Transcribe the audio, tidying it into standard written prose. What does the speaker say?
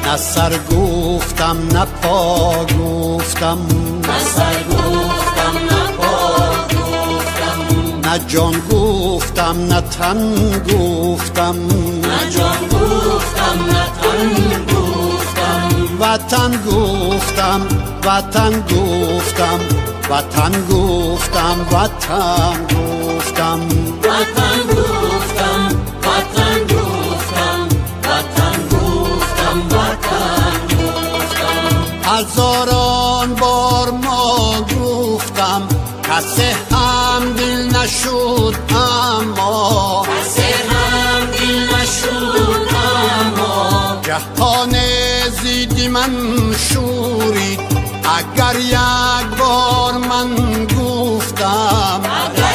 نه سر گفتم نه پا گفتم، نه سر گفتم نه پا گفتم، نه جان گفتم نه تن گفتم، نه جان گفتم نه تن گفتم، وطن گفتم وطن گفتم، وطن گفتم وطن گفتم، وطن گفتم وطن گفتم، وطن گفتم وطن گفتم. هزاران بار ما گفتم کسی هم دل نشد، اما کسی هم دل نشد، اما جهان زیدی من شورید اگر یک بار من گفتم، اگر